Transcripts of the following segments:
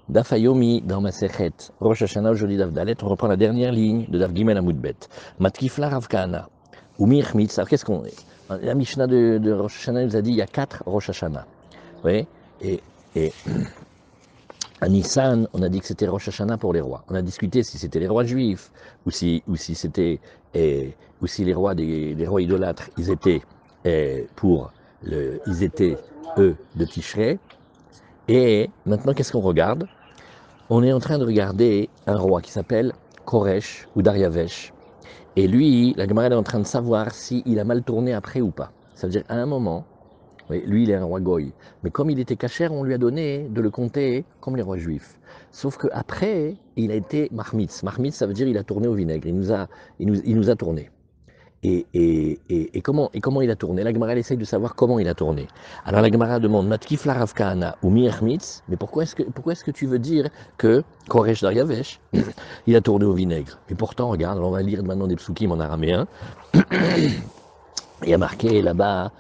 Daf Hayomi dans Masechet Rosh Hashanah, aujourd'hui Daf Dalet, on reprend la dernière ligne de Daf Gimel Amud Bet. Matkifla Rav Kahana, ou Mirchmitz, alors qu'est-ce qu'on est? La Mishnah de Rosh Hashanah nous a dit il y a 4 Rosh Hashanah. Oui, et à Nissan, on a dit que c'était Rosh Hashanah pour les rois. On a discuté si c'était les rois juifs, ou si c'était, ou si les rois des rois idolâtres, ils étaient ils étaient eux de Tishrei. Et maintenant, qu'est-ce qu'on regarde? On est en train de regarder un roi qui s'appelle Koresh ou Dariavesh. Et lui, la Gemara est en train de savoir s'il a mal tourné après ou pas. Ça veut dire à un moment, oui, lui il est un roi goy, mais comme il était cachère, on lui a donné de le compter comme les rois juifs. Sauf qu'après, il a été mahmitz. Mahmitz, ça veut dire il a tourné au vinaigre, il nous a tourné. Et comment il a tourné? La Gemara essaye de savoir comment il a tourné. Alors la Gemara demande Matkif la Rav Kahana ou Mirchmitz, mais pourquoi est-ce que tu veux dire que Koresh Dariavesh, il a tourné au vinaigre? Et pourtant, regarde, on va lire maintenant des psukim en araméen. Il y a marqué là-bas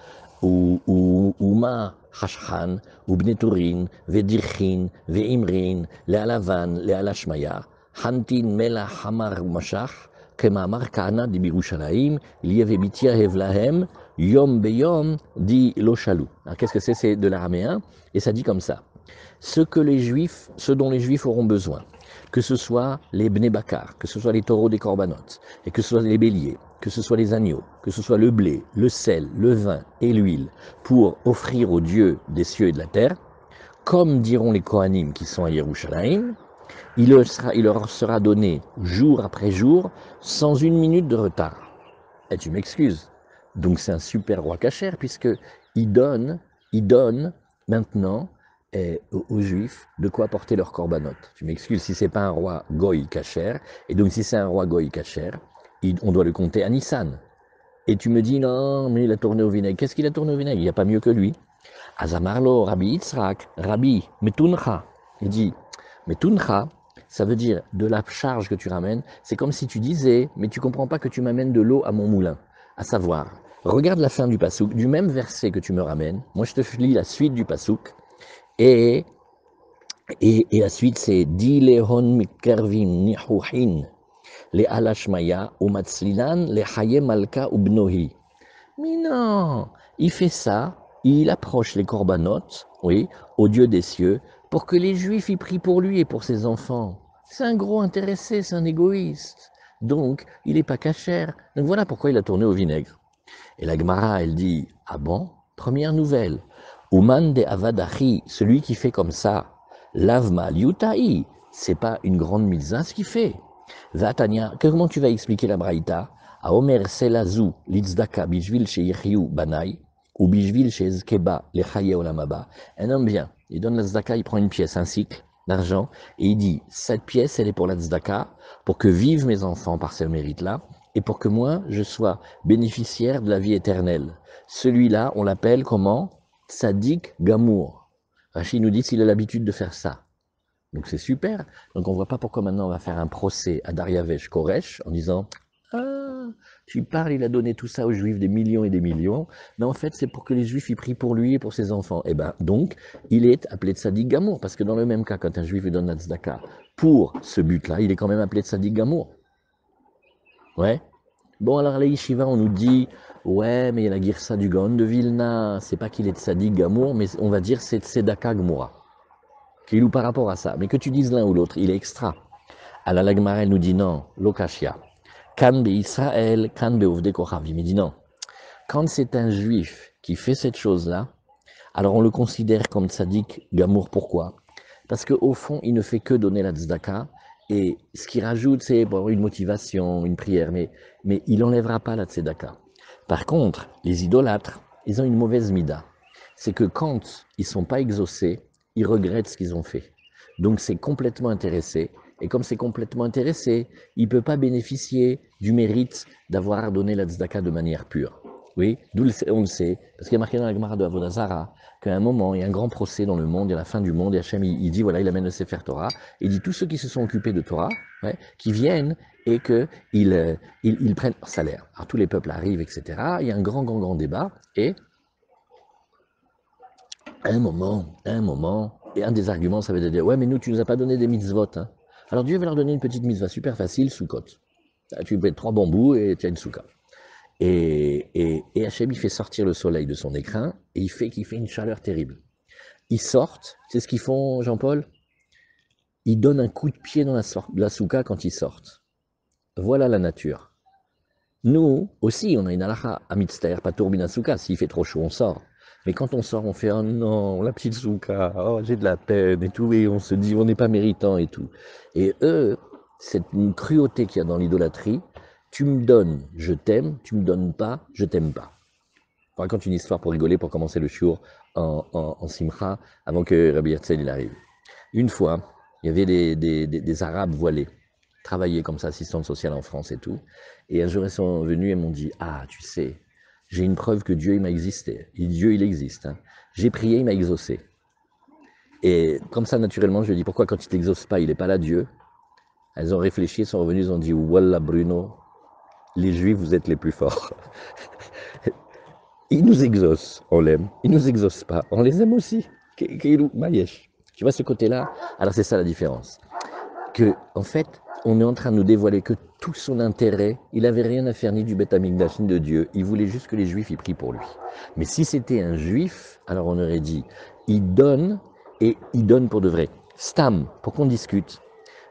Uma Hashchan, Ubneturin, Vedirchin, Veimrin, Lealavan, Lealashmaya, Hantin Mela Hamar Mashach. Kemamar Kahana di Birushalayim, Lievebitia Hevlahem, Yom Beyom di Loshalou. Alors qu'est-ce que c'est? C'est de l'araméen, et ça dit comme ça. Ce dont les Juifs auront besoin, que ce soit les Bnei Bakar, que ce soit les taureaux des corbanotes, et que ce soit les béliers, que ce soit les agneaux, que ce soit le blé, le sel, le vin et l'huile, pour offrir aux dieux des cieux et de la terre, comme diront les Kohanim qui sont à Yerushalayim, il leur sera donné jour après jour, sans une minute de retard. Et tu m'excuses. Donc c'est un super roi cachère, puisqu'il donne maintenant aux Juifs de quoi porter leur corbanote. Tu m'excuses si c'est pas un roi goy cachère, et donc si c'est un roi goy cachère, on doit le compter à Nissan. Et tu me dis non, mais il a tourné au vinaigre. Qu'est-ce qu'il a tourné au vinaigre? Il n'y a pas mieux que lui. Azamarlo, Rabbi Yitzhak, Rabbi Metuncha. Il dit, Metuncha, ça veut dire de la charge que tu ramènes. C'est comme si tu disais, mais tu comprends pas que tu m'amènes de l'eau à mon moulin. À savoir, regarde la fin du pasouk, du même verset que tu me ramènes. Moi, je te lis la suite du pasouk. Et la suite, c'est Di lehon mikervim nihuhin le alashmaya ou matzlilan le haye malka ou bnohi. Mais non, il fait ça, il approche les corbanotes, oui, au Dieu des cieux, pour que les Juifs y prient pour lui et pour ses enfants. C'est un gros intéressé, c'est un égoïste. Donc, il n'est pas cachère. Donc voilà pourquoi il a tourné au vinaigre. Et la Gemara, elle dit, ah bon? Première nouvelle. Uman de avadachi, celui qui fait comme ça, lavma liutahi, c'est pas une grande mitzvah ce qu'il fait. Vatania, comment tu vas expliquer la braïta? A Omer selazu litzdaka bijvil sheyechyu banai, ou bijvil sheyezkeba lechaye olamaba. Un homme vient, il donne la tzedaka, il prend une pièce, un cycle d'argent, et il dit, cette pièce, elle est pour la tzedaka, pour que vivent mes enfants par ce mérite-là, et pour que moi, je sois bénéficiaire de la vie éternelle. Celui-là, on l'appelle comment? Tzadik Gamour. Rachid nous dit qu'il a l'habitude de faire ça. Donc c'est super. Donc on ne voit pas pourquoi maintenant on va faire un procès à Dariavesh Koresh en disant « Ah, tu parles, il a donné tout ça aux Juifs, des millions et des millions. » Mais en fait, c'est pour que les Juifs y prient pour lui et pour ses enfants. Et bien donc, il est appelé Tzadik Gamour, parce que dans le même cas, quand un Juif lui donne la tzedaka pour ce but-là, il est quand même appelé Tzadik Gamour. Ouais. Bon, alors les Yeshiva, on nous dit « Ouais, mais il y a la Girsa du Gaon de Vilna. C'est pas qu'il est Tzadik Gamour, mais on va dire c'est Tzedaka Gmoura. » Qu'il ou par rapport à ça. Mais que tu dises l'un ou l'autre, il est extra. Alors la Gemara, elle nous dit non, lokashia. Kan be Israël, kan be ovde kochavim. Il dit non. Quand c'est un juif qui fait cette chose-là, alors on le considère comme tzaddik gamour. Pourquoi? Parce qu'au fond, il ne fait que donner la tzedaka, et ce qu'il rajoute, c'est bon, une motivation, une prière, mais il n'enlèvera pas la tzedaka. Par contre, les idolâtres, ils ont une mauvaise mida. C'est que quand ils ne sont pas exaucés, ils regrettent ce qu'ils ont fait. Donc c'est complètement intéressé, et comme c'est complètement intéressé, il ne peut pas bénéficier du mérite d'avoir donné la tzedaka de manière pure. Oui, on le sait, parce qu'il y a marqué dans la Gemara de Avodah Zarah qu'à un moment, il y a un grand procès dans le monde, il y a la fin du monde, et Hachem, il dit, voilà, il amène le Sefer Torah, et il dit, tous ceux qui se sont occupés de Torah, ouais, qui viennent et qu'ils prennent leur salaire. Alors tous les peuples arrivent, etc. Il y a un grand débat, et à un moment, Et un des arguments, ça va être de dire, ouais, mais nous, tu nous as pas donné des mitzvot. Hein. Alors Dieu va leur donner une petite mitzvah super facile, Sukkot. Tu mets 3 bambous et tu as une souka. Et Hachem, il fait sortir le soleil de son écrin et qu'il fait une chaleur terrible. Ils sortent, c'est ce qu'ils font, Jean-Paul? Ils donnent un coup de pied dans la souka quand ils sortent. Voilà la nature. Nous aussi, on a une halakha à mitzter, pas tourbina souka. S'il fait trop chaud, on sort. Mais quand on sort, on fait oh non, la petite souka, oh j'ai de la peine et tout, et on se dit on n'est pas méritant et tout. Et eux, c'est une cruauté qu'il y a dans l'idolâtrie. Tu me donnes, je t'aime, tu me donnes pas, je t'aime pas. Je raconte une histoire pour rigoler, pour commencer le shiur en simcha, avant que Rabbi Herzl arrive. Une fois, il y avait des Arabes voilés, travaillaient comme ça, assistante sociale en France et tout. Et un jour, ils sont venus et m'ont dit, ah, tu sais, j'ai une preuve que Dieu, il m'a existé. Et Dieu, il existe. Hein. J'ai prié, il m'a exaucé. Et comme ça, naturellement, je lui ai dit, pourquoi quand il t'exauce pas, il n'est pas là, Dieu? Elles ont réfléchi, elles sont revenues, elles ont dit, Wallah Bruno, les Juifs, vous êtes les plus forts. Ils nous exaucent, on l'aime. Ils nous exaucent pas, on les aime aussi. Mayesh. Tu vois ce côté-là? Alors c'est ça la différence. Que, en fait, on est en train de nous dévoiler que tout son intérêt, il n'avait rien à faire ni du Beth Amikdash ni de Dieu. Il voulait juste que les Juifs y prient pour lui. Mais si c'était un Juif, alors on aurait dit, il donne et il donne pour de vrai. Stam, pour qu'on discute.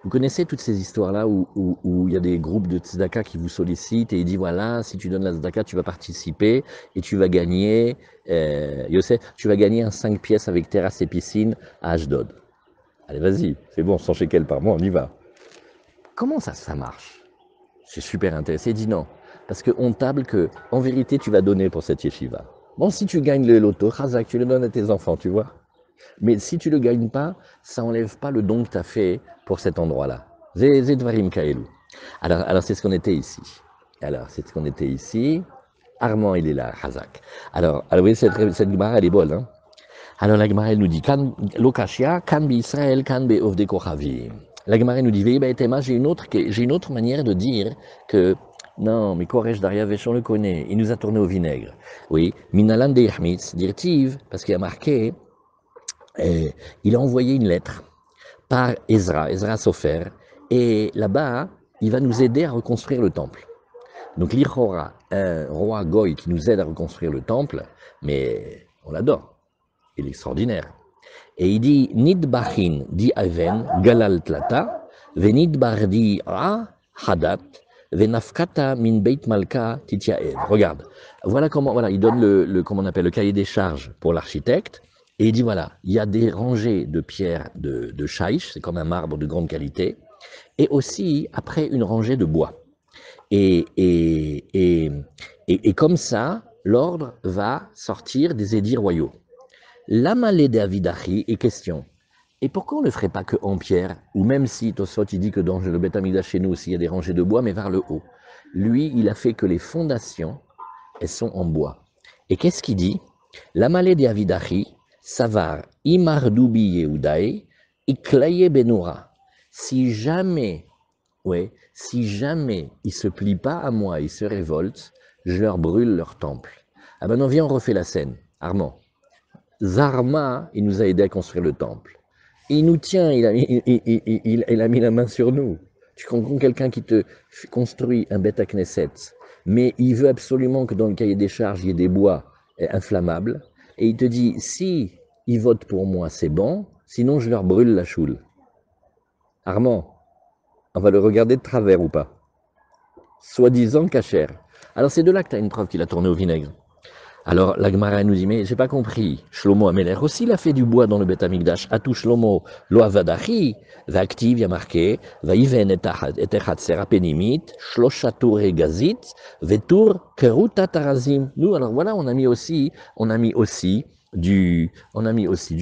Vous connaissez toutes ces histoires-là où il y a des groupes de tzedaka qui vous sollicitent et ils disent voilà, si tu donnes la tzedaka, tu vas participer et tu vas gagner, tu vas gagner un 5 pièces avec terrasse et piscine à Ashdod. Allez, vas-y, c'est bon, 100 shekels par mois, on y va. Comment ça marche? C'est super intéressant. Il dit non, parce qu'on table que, en vérité, tu vas donner pour cette yeshiva. Bon, si tu gagnes le loto, chazak, tu le donnes à tes enfants, tu vois. Mais si tu ne le gagnes pas, ça n'enlève pas le don que tu as fait pour cet endroit-là. Zedvarim Kaelu. Alors c'est ce qu'on était ici. Armand, il est là, Hazak. Alors oui, cette Gemara, elle est bonne. Hein. Alors la Gemara, elle nous dit, Lokashia, kan bi Israël, kan bi Ovde Kochavim. La Gemara nous dit, j'ai une autre manière de dire que, non, mais Koresh Dariavesh, on le connaît, il nous a tourné au vinaigre. Oui, Minalan de Yahmitz, dirtiv, parce qu'il y a marqué, il a envoyé une lettre par Ezra Sofer, et là-bas, il va nous aider à reconstruire le temple. Donc l'Ichora, un roi Goy qui nous aide à reconstruire le temple, mais on l'adore, il est extraordinaire. Et il dit, Nidbachin di Aven, Galal Tlata, Venidbar di Ra, Hadat, Venafkata min Beit Malka Titiaev. Regarde, voilà, il donne comment on appelle, le cahier des charges pour l'architecte, et il dit voilà, il y a des rangées de pierres de chaïch, c'est comme un marbre de grande qualité, et aussi après une rangée de bois. Et comme ça, l'ordre va sortir des édits royaux. L'amalé d'Avidachi est question. Et pourquoi on ne le ferait pas que en pierre? Ou même si Tosot il dit que dans le Beth Amikdash chez nous aussi il y a des rangées de bois, mais vers le haut. Lui, il a fait que les fondations, elles sont en bois. Et qu'est-ce qu'il dit? L'amalé d'Avidachi, Savar, Imardoubi Yehudaï, Iklaye Benura. Si jamais ils se plient pas à moi, ils se révoltent, je leur brûle leur temple. Ah ben non, viens, on refait la scène. Armand. Zarma, il nous a aidé à construire le temple. Il nous tient, il a mis la main sur nous. Tu comprends quelqu'un qui te construit un Beth Knesset, mais il veut absolument que dans le cahier des charges, il y ait des bois inflammables, et il te dit, si ils votent pour moi, c'est bon, sinon je leur brûle la choule. Armand, on va le regarder de travers ou pas? Soi-disant cachère. Alors c'est de là que tu as une preuve qu'il a tourné au vinaigre. Alors la Gemara nous dit, mais j'ai pas compris, Shlomo Ameler aussi il a fait du bois dans le Beth Amikdash, Atou Shlomo lo avadachi, Vactiv, il y a marqué, Vaiven et Echatzer apenimit, Shloshatur egazit, Vetur keruta tarazim. Nous, alors voilà, on a mis aussi du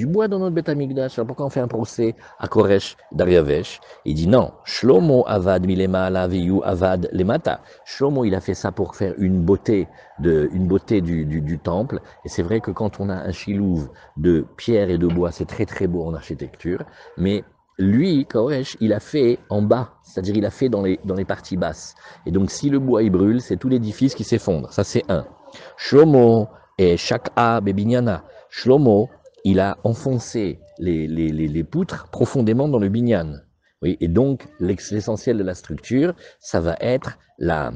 bois dans notre Beth Amikdash. Alors pourquoi on fait un procès à Koresh Dariavesh? Il dit non, Shlomo avad milema la viyu avad lemata. Shlomo, il a fait ça pour faire une beauté du temple. Et c'est vrai que quand on a un chilouv de pierre et de bois, c'est très très beau en architecture. Mais lui, Koresh, il a fait en bas, c'est-à-dire il a fait dans les parties basses. Et donc si le bois il brûle, c'est tout l'édifice qui s'effondre. Ça c'est un. Shlomo et Shak'a Bebinyana. Shlomo, il a enfoncé les poutres profondément dans le binyan. Oui, et donc, l'essentiel de la structure, ça va être la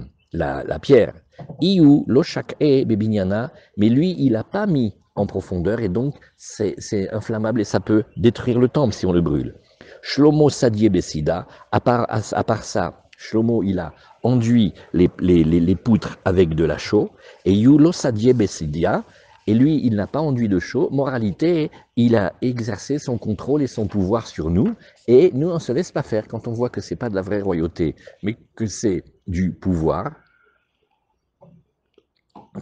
pierre. Iou, lochak e bebinyana, mais lui, il n'a pas mis en profondeur, et donc, c'est inflammable et ça peut détruire le temple si on le brûle. Shlomo Sadie Bessida, à part ça, Shlomo, il a enduit les poutres avec de la chaux, et Yulo Sadie Bessidia, et lui, il n'a pas enduit de chaux. Moralité, il a exercé son contrôle et son pouvoir sur nous, et nous, on ne se laisse pas faire quand on voit que ce n'est pas de la vraie royauté, mais que c'est du pouvoir,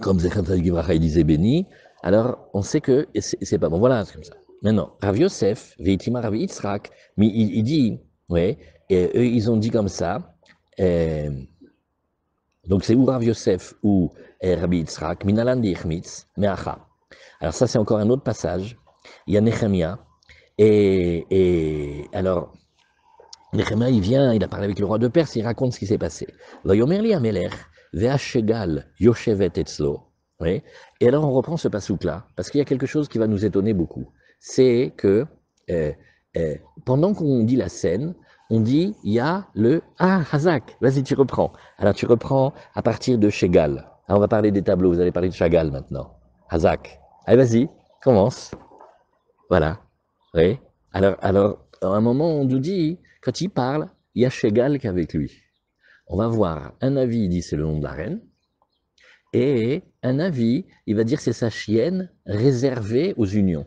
comme Zechariah Gibracha disait béni, alors on sait que c'est pas bon. Voilà, c'est comme ça. Maintenant, Rav Yosef, Veitima Rav Yitzhak, mais il dit, ouais, et eux, ils ont dit comme ça, euh, donc c'est ou Rav Yosef ou Rabbi Yitzhak, Minalan de Yechmitz, Meacha. Alors ça, c'est encore un autre passage. Il y a Nehemia, et alors, Nehemia, il vient, il a parlé avec le roi de Perse, il raconte ce qui s'est passé. Vayomerli Amelech, Ve'ashegal Yoshevet Etzlo. Oui. Et alors on reprend ce pasouk-là, parce qu'il y a quelque chose qui va nous étonner beaucoup. C'est que euh, pendant qu'on dit la scène, on dit, il y a le Ah, Hazak, vas-y, tu reprends. Alors tu reprends à partir de Shegal. Alors on va parler des tableaux, vous allez parler de Chagall maintenant. Hazak. Allez, vas-y, commence. Voilà. Oui. Alors, à un moment, on nous dit, quand il parle, il y a Shegal qui est avec lui. On va voir, un avis, il dit c'est le nom de la reine, et un avis, il va dire c'est sa chienne réservée aux unions.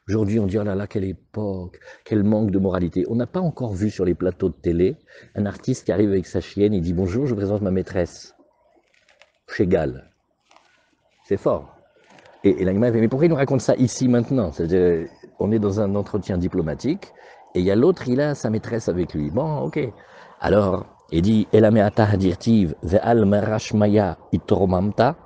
Aujourd'hui, on dit, oh là là, quelle époque, quel manque de moralité. On n'a pas encore vu sur les plateaux de télé un artiste qui arrive avec sa chienne, il dit bonjour, je vous présente ma maîtresse. Shegal. C'est fort. Et la fait, mais pourquoi il nous raconte ça ici maintenant? C'est-à-dire, on est dans un entretien diplomatique, et il y a l'autre, il a sa maîtresse avec lui. Bon, ok. Alors, il dit, Elameata hadirtiv ve'al marashmaya itromamta,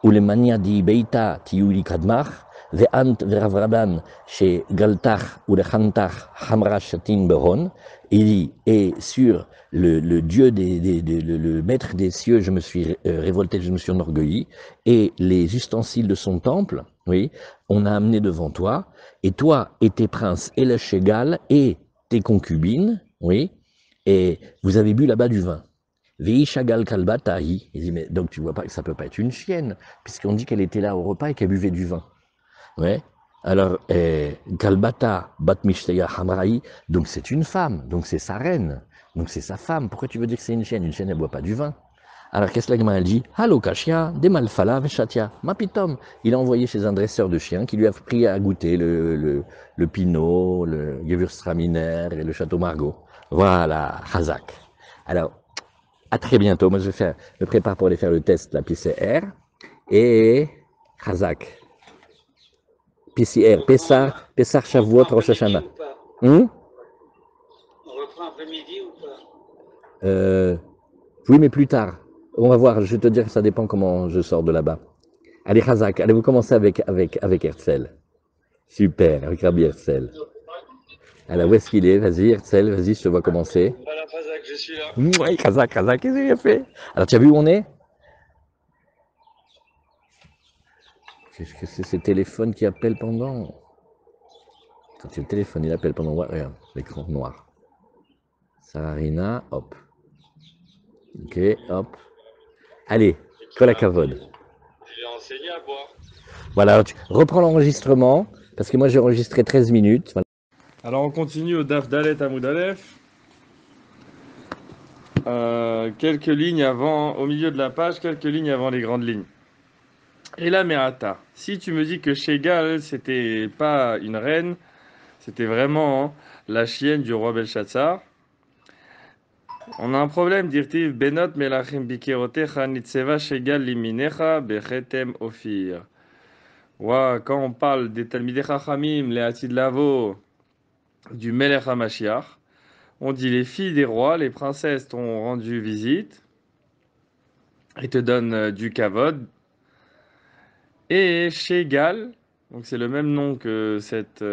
ou le mania di beita tiuli kadmach, ve'ant ve'ravradan chez galtach ou le chantach hamra shatin beron. Il dit, et sur le Dieu le maître des cieux, je me suis révolté, je me suis enorgueilli, et les ustensiles de son temple, oui, on a amené devant toi, et toi et tes princes, et le Shegal, et tes concubines, oui, et vous avez bu là-bas du vin. Vei Shagal Kalbatahi. Il dit, mais donc tu vois pas que ça peut pas être une chienne, puisqu'on dit qu'elle était là au repas et qu'elle buvait du vin. Ouais. Alors, Kalbata Bat Mishteya Hamraï, donc c'est une femme, donc c'est sa reine, donc c'est sa femme. Pourquoi tu veux dire que c'est une chienne? Une chienne, elle boit pas du vin. Alors, qu'est-ce que la Gemara dit? Hallo Kashia, des malfala veshatia. Mapitom. Il a envoyé chez un dresseur de chiens qui lui a pris à goûter le Pinot, le Gewürztraminer et le Château Margaux. Voilà, Hazak. Alors, à très bientôt. Moi, me prépare pour aller faire le test, la PCR. Et Hazak. PCR, Pessar Shavuot, Rosh Hashanah. On reprend après-midi ou pas Oui, mais plus tard. On va voir, je vais te dire que ça dépend comment je sors de là-bas. Allez, Hazak, allez, vous commencez avec Herzl. Super, avec Rabbi Herzl. Alors, où est-ce qu'il est? Vas-y, Herzl, vas-y, je te vois commencer. Voilà, Hazak, je suis là. Oui, Hazak, qu'est-ce qu'il a fait? Alors, tu as vu où on est? Qu'est-ce que c'est ces téléphones qui appellent pendant? C'est le téléphone, il appelle pendant. Ouais, regarde, l'écran noir. Sararina, hop. Ok, hop. Allez, colle à cavode. J'ai enseigné à boire. Voilà, tu reprends l'enregistrement, parce que moi j'ai enregistré 13 minutes. Voilà. Alors on continue au Daf Dalet Amud Aleph. Quelques lignes avant, au milieu de la page, quelques lignes avant les grandes lignes. Et là, Merata, si tu me dis que Shegal, c'était pas une reine, c'était vraiment la chienne du roi Belshazzar, on a un problème, dirtiv Benot Melachim Bikerotecha Nitzeva Shegal Liminecha Bechetem Ophir. Ouais, quand on parle des Talmidei Chachamim, les Hatid Lavo, du Melech HaMashiach, on dit les filles des rois, les princesses t'ont rendu visite et te donnent du kavod. Et Shegal, donc c'est le même nom que cette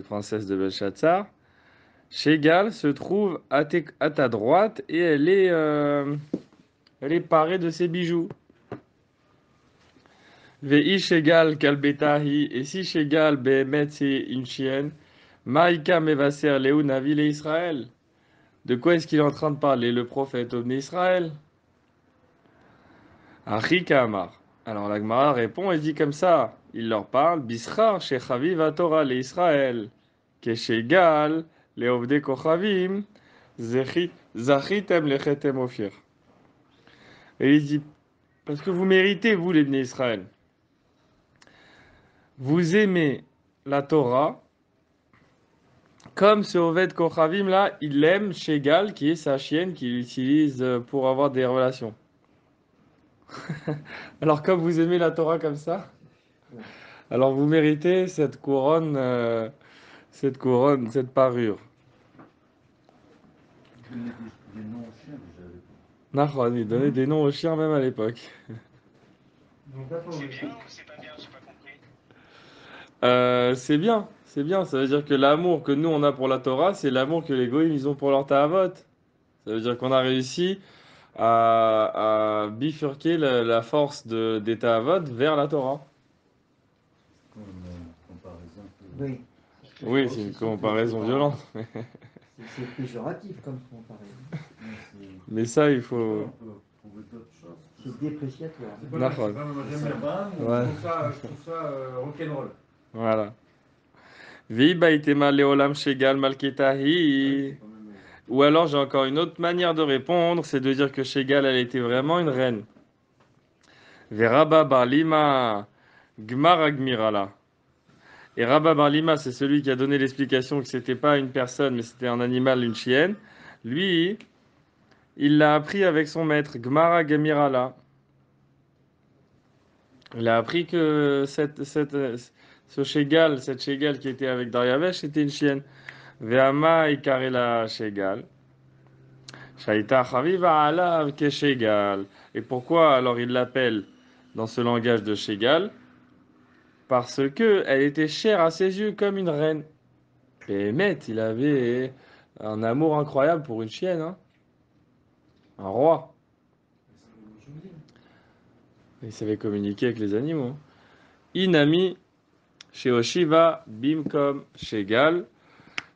princesse de Belshazzar, Shegal se trouve à ta droite et elle est parée de ses bijoux. Veish égal kalbetahi, et si Shegal behemet c'est une chienne, Maïka mevaser Léou Navi le Israël. De quoi est-ce qu'il est en train de parler, le prophète au Israël? Achika Amar. Alors la Gemara répond et dit comme ça, il leur parle, Bishar shechaviv Torah le Israël, keshegal leovde kochavim, zachitem lechetem ofir. Et il dit, parce que vous méritez, vous les Bnei Israël, vous aimez la Torah, comme ce Oved Kochavim là, il aime Shegal, qui est sa chienne qu'il utilise pour avoir des relations. Alors comme vous aimez la Torah comme ça, alors vous méritez cette couronne, cette parure. Des noms aux chiens déjà à l'époque. Nahon, il donnait des noms aux chiens même à l'époque. Donc là, C'est bien ou c'est pas bien, j'ai pas compris. C'est bien, ça veut dire que l'amour que nous on a pour la Torah, c'est l'amour que les goïms ils ont pour leur Tahavot. Ça veut dire qu'on a réussi à bifurquer la force des Tahavot vers la Torah. comme une comparaison que... Oui. Oui, c'est une comparaison violente. C'est péjoratif comme comparaison. Mais ça, il On faut. peut trouver d'autres choses. C'est dépréciatoire. C'est pas Nahon. moi j'aime bien, Ouais. je trouve ça rock'n'roll. Voilà. Vi baitema leolam shegal malketahi. Ou alors j'ai encore une autre manière de répondre, c'est de dire que Shegal, elle était vraiment une reine. Veraba bar lima gmar agmirala. Et Rabba bar lima, c'est celui qui a donné l'explication que c'était pas une personne, mais c'était un animal, une chienne. Lui, il l'a appris avec son maître, Gmar agmirala. Il a appris que ce Shegal, cette Shegal qui était avec Dariavesh, c'était une chienne. Ve'ama ikarela Shegal. Shaita chaviva alav keshegal. Et pourquoi alors il l'appelle dans ce langage de Shegal? Parce que elle était chère à ses yeux comme une reine. Et Met, il avait un amour incroyable pour une chienne, hein. Un roi. Il savait communiquer avec les animaux, hein. Inami Sheoshiva Bimkom Shegal.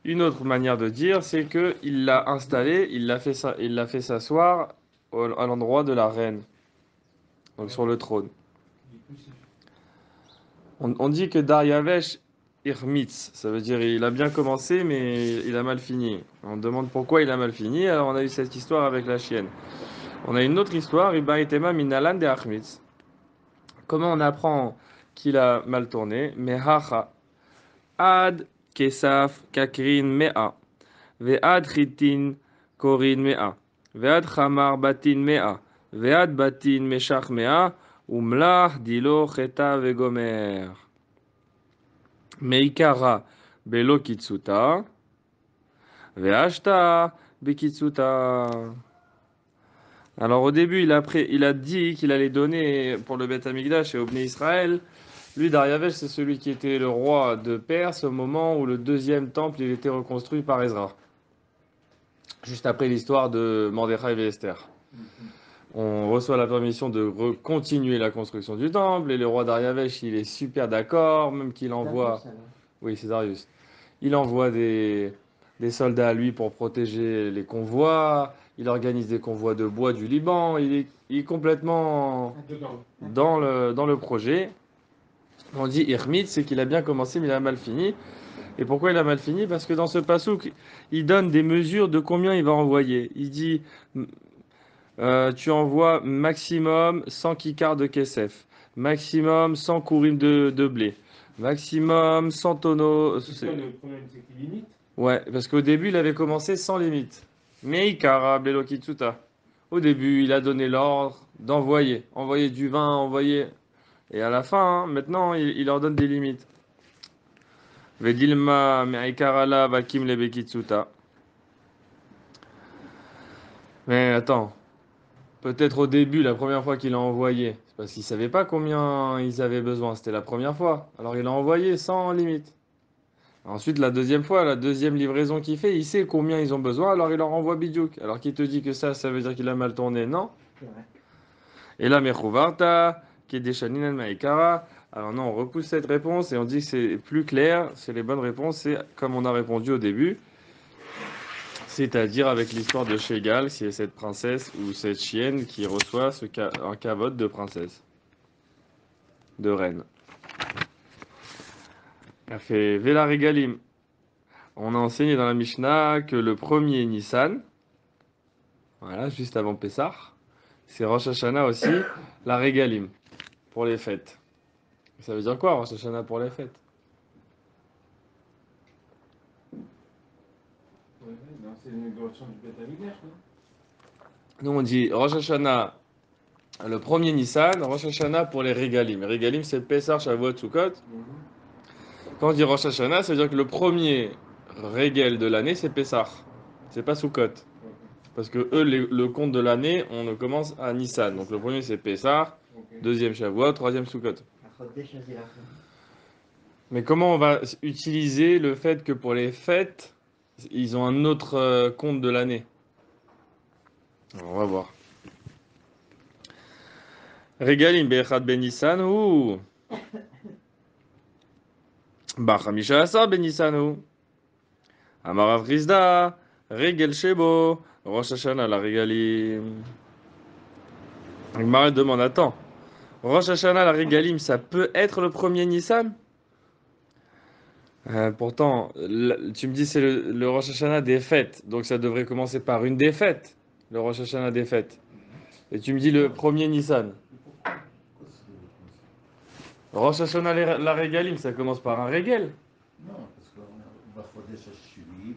Une autre manière de dire, c'est que il l'a installé, il l'a fait s'asseoir à l'endroit de la reine, donc sur le trône. On dit que Daryavesh Irmitz, ça veut dire il a bien commencé, mais il a mal fini. On demande pourquoi il a mal fini, alors on a eu cette histoire avec la chienne. On a une autre histoire, Ibaritema Minalan de Achmitz. Comment on apprend qu'il a mal tourné? Mehacha Ad Kesaf Kakrin Mea. Ve'ad chitin korin mea, ve'ad chamar batin mea, ve'ad batin meshach mea, umlah dilo cheta vegomer. Meikara belo kitsuta, ve'ashta bekitsuta. Alors au début, il a dit qu'il allait donner pour le Beth Amikdash et au Bnei Israël. Lui, Dariavesh, c'est celui qui était le roi de Perse au moment où le deuxième temple il était reconstruit par Ezra. Juste après l'histoire de Mordechai et Esther. On reçoit la permission de continuer la construction du temple et le roi Dariavesh, il est super d'accord, même qu'il envoie... Oui, c'est Darius. Il envoie des soldats à lui pour protéger les convois, il organise des convois de bois du Liban, il est complètement dans le projet. On dit Irmit, c'est qu'il a bien commencé mais il a mal fini. Et pourquoi il a mal fini? Parce que dans ce passouk, il donne des mesures de combien il va envoyer. Il dit, tu envoies maximum 100 kikars de kesef, maximum 100 kourim de blé, maximum 100 tonneaux. C'est quoi le problème, c'est qu'il limite? Ouais, parce qu'au début, il avait commencé sans limite. Mais Ikara, Belokitsuta. Au début, il a donné l'ordre d'envoyer. Envoyer du vin, envoyer. Et à la fin, hein, maintenant, il leur donne des limites. Vedilma Meikarala Vakim Lebekitsuta. Mais attends, peut-être au début, la première fois qu'il a envoyé, c'est parce qu'il savait pas combien ils avaient besoin, c'était la première fois. Alors il a envoyé sans limite. Ensuite, la deuxième fois, la deuxième livraison qu'il fait, il sait combien ils ont besoin, alors il leur envoie bidiouk. Alors qui te dit que ça veut dire qu'il a mal tourné? Non. C'est vrai. Et là, Mechouvarta, Kedeshanin al Maïkara. Alors non, on repousse cette réponse et on dit que c'est plus clair, c'est les bonnes réponses, c'est comme on a répondu au début, c'est-à-dire avec l'histoire de Shegal, c'est cette princesse ou cette chienne qui reçoit un cavote de princesse, de reine. Elle fait Vela Regalim. On a enseigné dans la Mishnah que le premier Nissan, voilà, juste avant Pessah, c'est Rosh Hashanah aussi, la Regalim, pour les fêtes. Ça veut dire quoi, Rosh Hashanah pour les fêtes? Non, c'est l'inauguration du Beth Amikdash, non? Nous on dit Rosh Hashanah, le premier Nissan, Rosh Hashanah pour les Regalim. Les Regalim c'est Pessah, Shavuot, Sukkot. Quand on dit Rosh Hashanah, ça veut dire que le premier Regel de l'année c'est Pessah, c'est pas Sukkot. Parce que eux, le compte de l'année, on commence à Nissan. Donc le premier c'est Pessah, deuxième Shavuot, troisième Sukkot. Mais comment on va utiliser le fait que pour les fêtes, ils ont un autre compte de l'année? On va voir. Regalim Bechad Ben Nissan ou Bachamisha Asar Ben Nissan ou Amarav Rizda, Regel Shebo, Rosh Hashanah la Regalim. Gemara demande, attends, Rosh Hashanah la Regalim, ça peut être le premier Nissan? Pourtant, tu me dis c'est le Rosh Hashanah des fêtes, donc ça devrait commencer par une des fêtes, le Rosh Hashanah des fêtes. Et tu me dis le premier Nissan. Rosh Hashanah la Regalim, ça commence par un Regel. Non, parce qu'on va Chodesh Hashivit,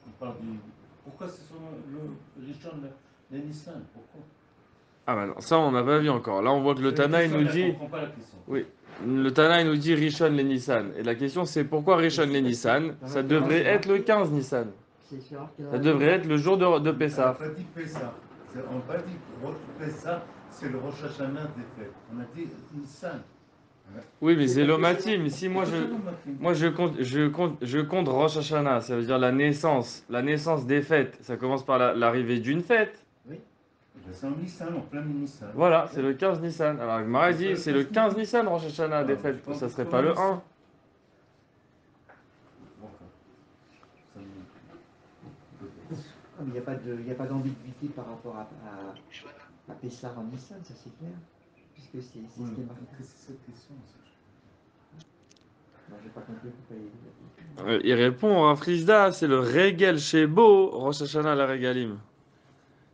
on parle du... Pourquoi c'est sur le Rishon, le Nissan? Pourquoi? Ah bah non, ça on n'a pas vu encore. Là on voit que le Tana il nous dit... Je comprends pas la question. Oui, le Tana il nous dit Rishon les Nissan. Et la question c'est pourquoi Rishon les Nissan? Ça devrait être le 15 Nissan. Ça devrait être le jour de Pessah. On n'a pas dit Pessah. On n'a pas dit Pessah, c'est le Rosh Hashanah des fêtes. On a dit Nissan. Oui, mais c'est l'Omatim. Si moi je compte Rosh Hashanah, ça veut dire la naissance des fêtes. Ça commence par l'arrivée d'une fête. Oui. C'est en Nissan, en plein Nissan. Voilà, c'est le 15 Nissan. Alors Gemara dit c'est le 15 Nissan Rosh Hashanah des fêtes. Ça serait pas le 1. Il n'y a pas d'ambiguïté par rapport à Pessah en Nissan, ça c'est clair. Puisque c'est ce qui est marqué. C'est cette question. Non, j'ai pas compris pourquoi il est... Il répond à Frisda, c'est le Regel Shebo, Rosh Hashanah la Regalim.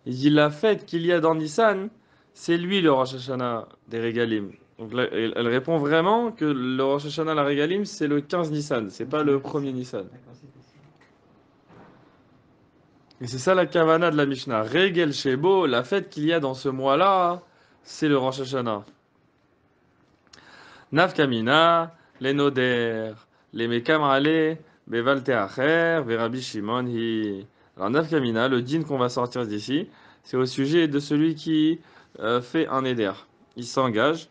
Il dit la fête qu'il y a dans Nissan, c'est lui le Rosh Hashanah des Regalim. Donc là, elle répond vraiment que le Rosh Hashanah la Regalim, c'est le 15 Nissan, c'est pas le premier Nissan. D'accord, c'est possible. Et c'est ça la kavana de la Mishnah. Regel Shebo, la fête qu'il y a dans ce mois-là, c'est le Rosh Hashanah. Nafkamina, les Noder, les Mekamale, Beval Teacher, Verabi Shimon hi. Alors Nafkamina, le din qu'on va sortir d'ici, c'est au sujet de celui qui fait un éder. Il s'engage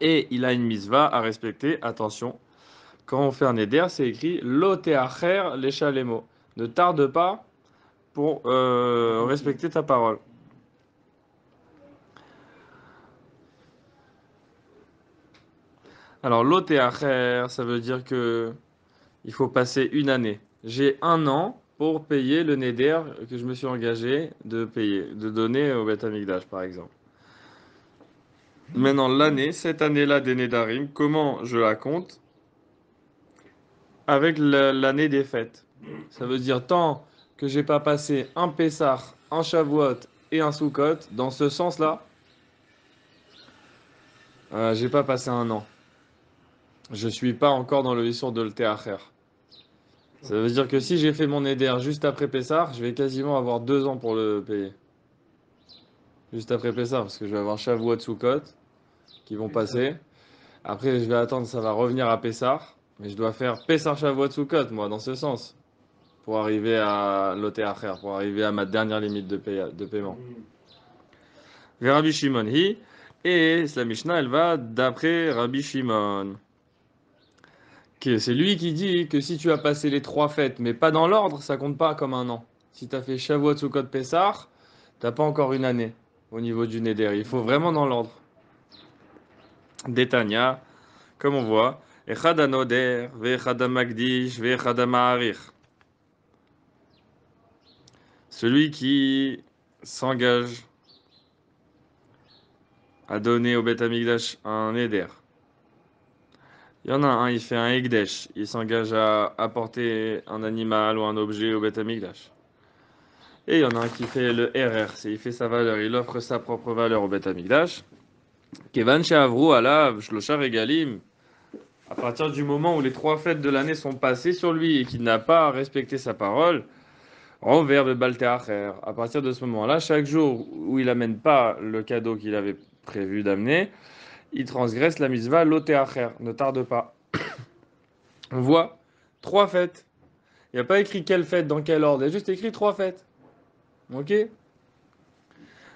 et il a une misva à respecter. Attention, quand on fait un éder, c'est écrit Lo Teacher les Shalemo. Ne tarde pas pour respecter ta parole. Alors, l'OTAcher, ça veut dire que il faut passer une année. J'ai un an pour payer le neder que je me suis engagé de payer, de donner au Beth Amikdash, par exemple. Maintenant, l'année, cette année-là des Nedarim, comment je la compte? Avec l'année des fêtes. Ça veut dire tant que j'ai pas passé un Pessah, un Shavuot et un Sukkot, dans ce sens-là, j'ai pas passé un an. Je suis pas encore dans le issur de l'Teacher. Ça veut dire que si j'ai fait mon éder juste après Pessah, je vais quasiment avoir 2 ans pour le payer. Juste après Pessah, parce que je vais avoir Shavuot, Sukkot qui vont passer. Après, je vais attendre, ça va revenir à Pessah. Mais je dois faire Pessah, Shavuot, Sukkot, moi, dans ce sens. Pour arriver à l'Oteacher, pour arriver à ma dernière limite de paiement. Rabbi Shimon hi. Et la Mishnah, elle va d'après Rabbi Shimon. C'est lui qui dit que si tu as passé les 3 fêtes, mais pas dans l'ordre, ça compte pas comme un an. Si tu as fait Shavuot, Sukkot, Pessah, t'as pas encore une année. au niveau du Neder. Il faut vraiment dans l'ordre. Détania, comme on voit, Echad Anoder, Ve'echad Magdish, Ve'echad Ma'arich. Celui qui s'engage à donner au Beth Amikdash un Neder. Il y en a un, il fait un Ekdesh. Il s'engage à apporter un animal ou un objet au Beth Amikdash. Et il y en a un qui fait le RR, c'est il fait sa valeur, il offre sa propre valeur au Beth Amikdash. Kevan She'avru alav shlosha regalim. À partir du moment où les 3 fêtes de l'année sont passées sur lui et qu'il n'a pas respecté sa parole, envers le Balteacher. À partir de ce moment-là, chaque jour où il n'amène pas le cadeau qu'il avait prévu d'amener, il transgresse la mitzvah loteacher. Ne tarde pas. On voit 3 fêtes. Il n'y a pas écrit quelle fête, dans quel ordre. Il y a juste écrit 3 fêtes. Ok?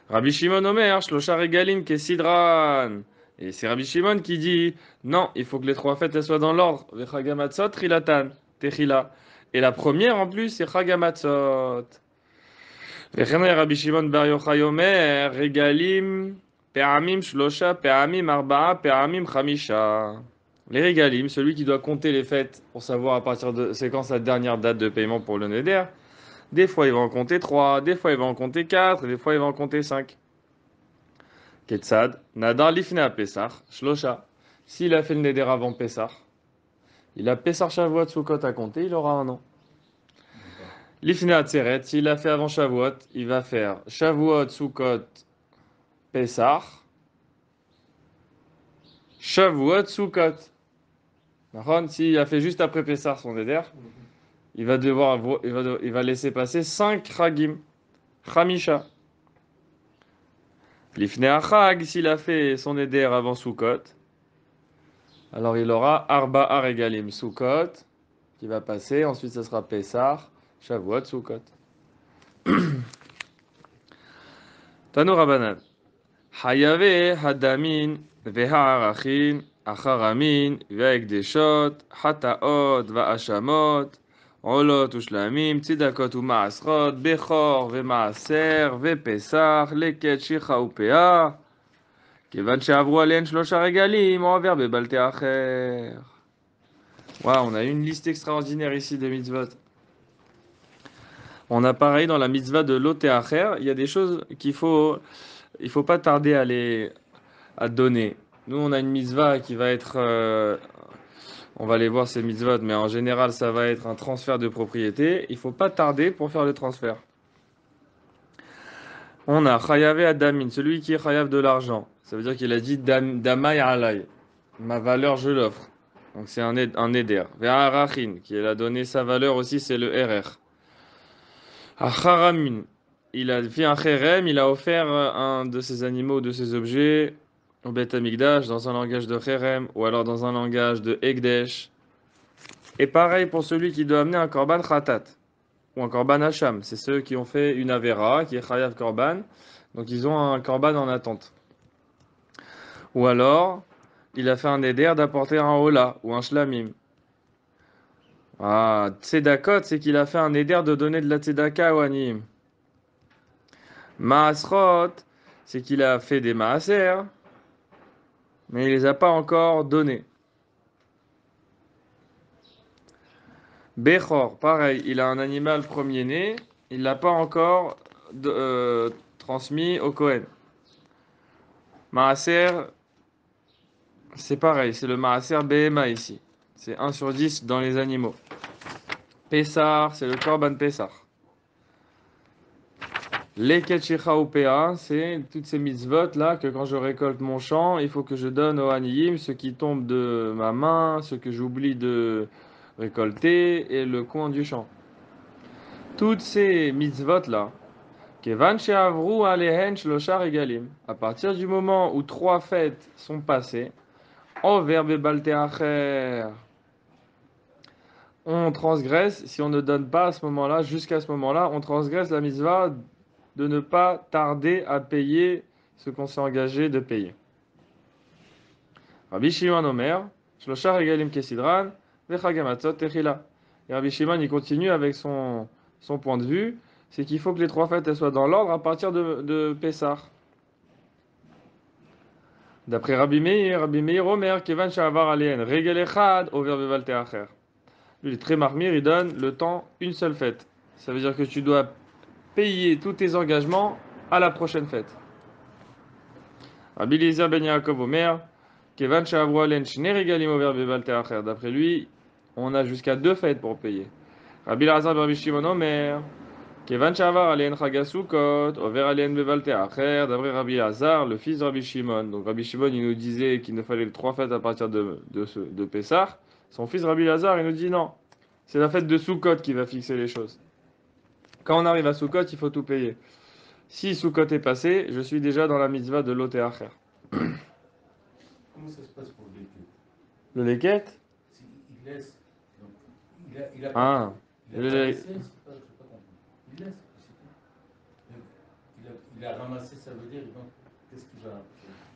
Rabbi Shimon Omer, Shlosha Regalim Kesidran. Et c'est Rabbi Shimon qui dit non, il faut que les 3 fêtes elles soient dans l'ordre. Vechagamatzot, Trilatan, Techila. Et la première en plus, c'est Chagamatzot. Vechene Rabbi Shimon Bar Yochai Omer, Regalim, Pe'amim Shlosha, Pe'amim Arba'a, Pe'amim Chamisha. Les Regalim, celui qui doit compter les fêtes pour savoir à partir de c'est quand sa dernière date de paiement pour le Neder. Des fois, il va en compter 3, des fois, il va en compter 4, des fois, il va en compter 5. Ketzad, Nadar Lifnea Pesach, Shlosha. S'il a fait le Neder avant Pesach, il a Pesach Shavuot Sukkot à compter, il aura un an. Lifnea Tseret, s'il a fait avant Shavuot, il va faire Shavuot Sukkot Pesach, Shavuot Sukkot. S'il a fait juste après Pesach son Neder, il va laisser passer 5 Chagim, Chamisha. Lifnei Achag, s'il a fait son Neder avant Sukkot, alors il aura Arba'a Regalim Sukkot, qui va passer, ensuite ce sera Pesach, Shavuot, Sukkot. Tanu Rabbanan. Hayave Hadamin Veha'arachin Acharamin Ve'ekdeshot Hataot Va'ashamot Olot Ushlamim Tzidakot U'Ma'asrot Bechor Ve'Ma'aser Ve'Pesach Leket Shicha U'Pea Kevan She'avru Alen Shlosha Regalim Envers Bebalteacher. Waouh, on a une liste extraordinaire ici de mitzvot. On a pareil dans la mitzvah de Loteacher, il y a des choses il faut pas tarder à donner. Nous, on a une mitzvah qui va être, on va aller voir ces mitzvot, mais en général, ça va être un transfert de propriété. Il faut pas tarder pour faire le transfert. On a Chayavé Adamin, celui qui est chayav de l'argent. Ça veut dire qu'il a dit Damay alay, ma valeur je l'offre. Donc c'est un éder. Ve'arachin, qui a donné sa valeur aussi, c'est le RR. Acharamin, il a fait un cherem, il a offert un de ses animaux, de ses objets au Beth Amikdash dans un langage de cherem ou alors dans un langage de Ekdesh. Et pareil pour celui qui doit amener un korban khatat ou un korban hacham. C'est ceux qui ont fait une avera, qui est chayav korban. Donc ils ont un korban en attente. Ou alors, il a fait un éder d'apporter un hola ou un shlamim. Ah, tzedakot, c'est qu'il a fait un éder de donner de la tzedaka au anim. Maasrot, c'est qu'il a fait des maaser, mais il les a pas encore donnés. Bechor, pareil, il a un animal premier-né, il l'a pas encore transmis au Kohen. Maaser, c'est pareil, c'est le Maaser Behema ici. C'est 1 sur 10 dans les animaux. Pessar, c'est le Korban Pessar. Les Ketchicha ou Pea, c'est toutes ces mitzvot là que quand je récolte mon champ, il faut que je donne au Aniyim ce qui tombe de ma main, ce que j'oublie de récolter et le coin du champ. Toutes ces mitzvot là, Kevan She'avru Alehen Shlosha Regalim, à partir du moment où 3 fêtes sont passées, Envers Bebalteacher, on transgresse, si on ne donne pas à ce moment-là, jusqu'à ce moment-là, on transgresse la mitzvah de ne pas tarder à payer ce qu'on s'est engagé de payer. Rabbi Shimon Omer, Shlosha Regalim Kesidran, Vechagamatzot Techila. Et Rabbi Shimon, il continue avec son point de vue, c'est qu'il faut que les 3 fêtes elles soient dans l'ordre à partir de Pessah. D'après Rabbi Meir Omer, Kevan Sha'avar Alien, Regel Echad, Over Bevalte Acher. Lui, il est très marmire, il donne le temps une seule fête. Ça veut dire que tu dois payer tous tes engagements à la prochaine fête. Rabbi Eliezer ben Yaakov Omer, Kevan Sha'avru Alen, Shne Regalim Over Bevalte Acher. D'après lui, on a jusqu'à 2 fêtes pour payer. Rabbi Elazar ben Rabbi Shimon Omer, Kevan Sha'avar Alen Chagasukot, Over Alen Bevalte Acher. D'après Rabbi Elazar, le fils de Rabbi Shimon. Donc Rabbi Shimon, il nous disait qu'il ne fallait que 3 fêtes à partir de Pessah. Son fils Rabbi Elazar, il nous dit non. C'est la fête de Sukkot qui va fixer les choses. Quand on arrive à Sukkot, il faut tout payer. Si Sukkot est passé, je suis déjà dans la mitzvah de Lot et Acher. Comment ça se passe pour le Leket? Le Leket? Il laisse. Donc, il a Ah. il a Le- ramassé, c'est pas, j'ai pas compris. Il laisse, c'est tout. Donc, il a ramassé, ça veut dire, donc, qu'est-ce qu'il va faire?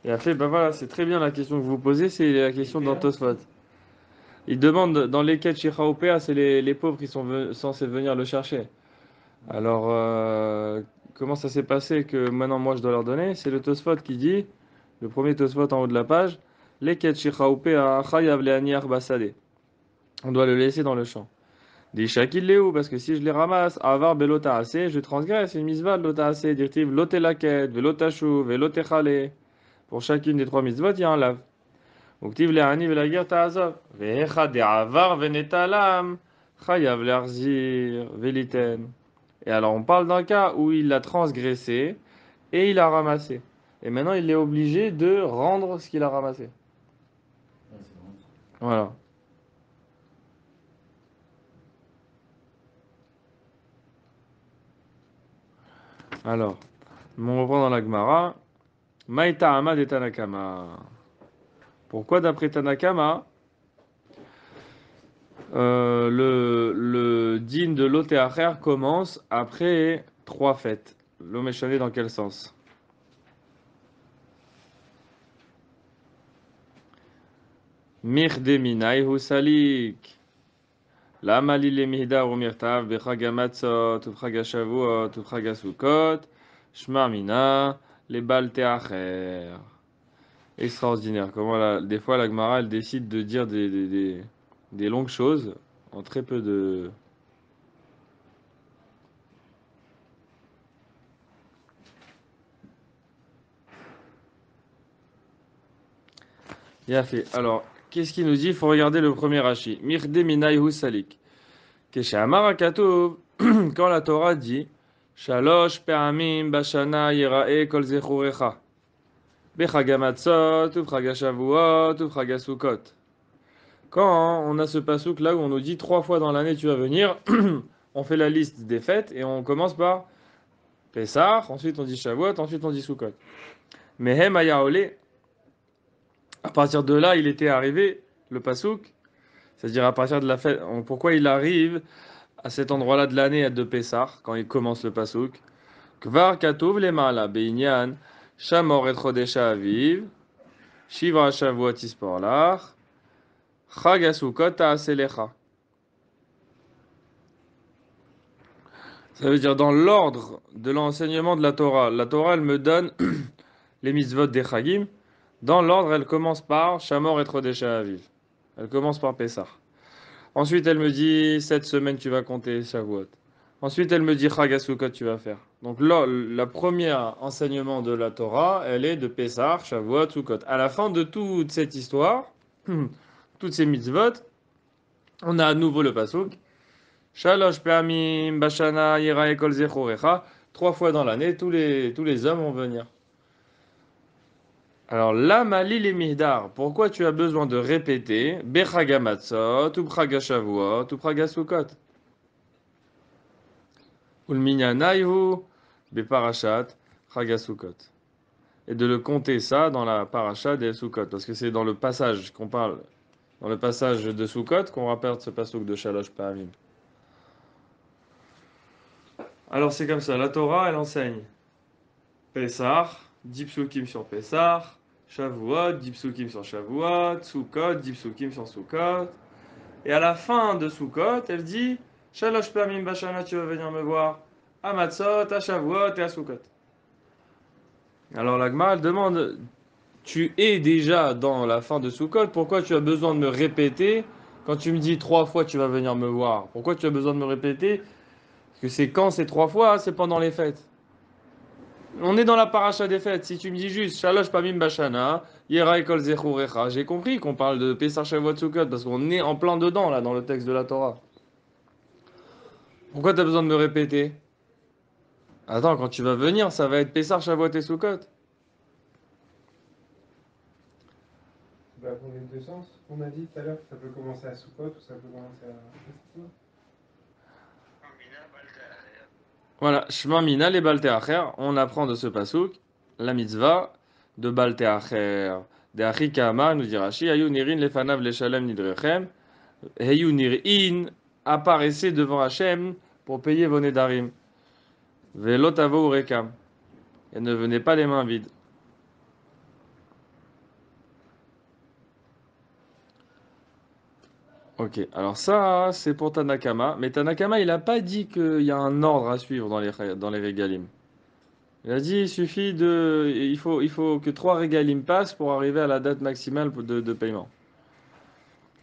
Et après, ben voilà, c'est très bien la question que vous posez, c'est la question dans Tosfot. Il demande dans Leket Shichaopea, c'est les pauvres qui sont censés venir le chercher. Alors, comment ça s'est passé que maintenant moi je dois leur donner? C'est le Tosfot qui dit, le premier Tosfot en haut de la page, Leket Shichaopea Chayav Leaniach Basade. On doit le laisser dans le champ. Des shakil léou, parce que si je les ramasse, avar belota assez, je transgresse une mitzvah de lota assez, dirtiv lotelaket, velotashu, velotechale. Pour chacune des 3 mitzvot, il y a un lave. Uktiv le'ani ve'lagir ta'azov. Ve'echa de'avar ve'netalam, chayav le'arzir ve'liten. Et alors on parle d'un cas où il l'a transgressé et il a ramassé. Et maintenant il est obligé de rendre ce qu'il a ramassé. Ah, c'est bon. Voilà. Alors, on reprend dans la Gemara. Maïta Amad et Tanakama. Pourquoi d'après Tanakama, le din de Lot et Acher commence après 3 fêtes? L'homme échané dans quel sens? Mirde minai husalik. Lama lile mihdar u mirtav bechag hamatzot ubchag hashavuot ubchag hasukot shma mina lebal teacher. Extraordinaire. Comment des fois la Gemara elle décide de dire des longues choses en très peu de. Bien fait. Alors, qu'est-ce qu'il nous dit? Il faut regarder le premier Rashi. Mirde minai husalik. Keshamar Akatov, quand la Torah dit Shalosh pe'amim bashana yira'e kol zechurecha. Bechag hamatzot, ubchag hashavuot, ubchag hasukot. Quand on a ce pasouk là où on nous dit 3 fois dans l'année tu vas venir, on fait la liste des fêtes et on commence par Pessah, ensuite on dit Shavuot, ensuite on dit Sukkot. Mais Hem Ayaole, à partir de là il était arrivé le pasouk, c'est-à-dire à partir de la fête. Pourquoi il arrive à cet endroit-là de l'année de Pessah, quand il commence le pasouk? Kvar Katouv Lemala Beinyan, Shamor et Chodesha Aviv, Shivra Shavuot Isporlach, Chag HaSukkot Ta'aselecha. Ça veut dire dans l'ordre de l'enseignement de la Torah. La Torah, elle me donne les mitzvot des Chagim. Dans l'ordre, elle commence par Shamor et Chodesha Aviv. Elle commence par Pessah. Ensuite, elle me dit, cette semaine, tu vas compter Shavuot. Ensuite, elle me dit, Chag HaSukkot, tu vas faire. Donc là, la première enseignement de la Torah, elle est de Pessah, Shavuot, Sukkot. À la fin de toute cette histoire, toutes ces mitzvot, on a à nouveau le pasuk. Shalosh pe'amim bashana yirae kol zechorecha. 3 fois dans l'année, tous les hommes vont venir. Alors là, Malil et Mihdar, pourquoi tu as besoin de répéter Bechag hamatzot, ou Bechag hashavuot, ou Bechag hasukot? Ulminyanayhu, Beparashat, Chag hasukot. Et de le compter ça dans la paracha des Sukkot, parce que c'est dans le passage qu'on parle, dans le passage de Sukkot, qu'on rappelle ce pasuk de Shalosh Pa'amim. Alors c'est comme ça, la Torah, elle enseigne Pessah, 10 psukim sur Pessah, Shavuot, 10 psukim sur Shavuot, Sukkot, 10 psukim sur Sukkot. Et à la fin de Sukkot, elle dit Shalosh Pa'amim Bashana, tu vas venir me voir, à Matzot, à Shavuot et à Sukkot. Alors la Gemara, elle demande tu es déjà dans la fin de Sukkot, pourquoi tu as besoin de me répéter quand tu me dis 3 fois tu vas venir me voir? Pourquoi tu as besoin de me répéter? Parce que c'est quand c'est 3 fois, c'est pendant les fêtes. On est dans la paracha des fêtes. Si tu me dis juste Shalosh Pamim Bashana, Yera Ekol Zechurecha, j'ai compris qu'on parle de Pesach Shavuot Sukkot parce qu'on est en plein dedans là dans le texte de la Torah. Pourquoi tu as besoin de me répéter? Attends, quand tu vas venir, ça va être Pesach Shavuot et Sukkot. Bah, pour les deux sens, on a dit tout à l'heure que ça peut commencer à Sukkot ou ça peut commencer à. Voilà, Shema Mina les Balte Acher, on apprend de ce pasouk la mitzvah de Balte Acher. De Achikama, nous dit Rashi, Ayu Nirin lefanav leshalem nidrechem, Ayu Nirin, apparaissez devant Hachem pour payer vos nedarim. Velo tavo urekam, et ne venez pas les mains vides. Ok, alors ça, c'est pour Tanakama, mais Tanakama, il n'a pas dit qu'il y a un ordre à suivre dans les régalim. Il a dit, il faut que 3 régalim passent pour arriver à la date maximale de paiement.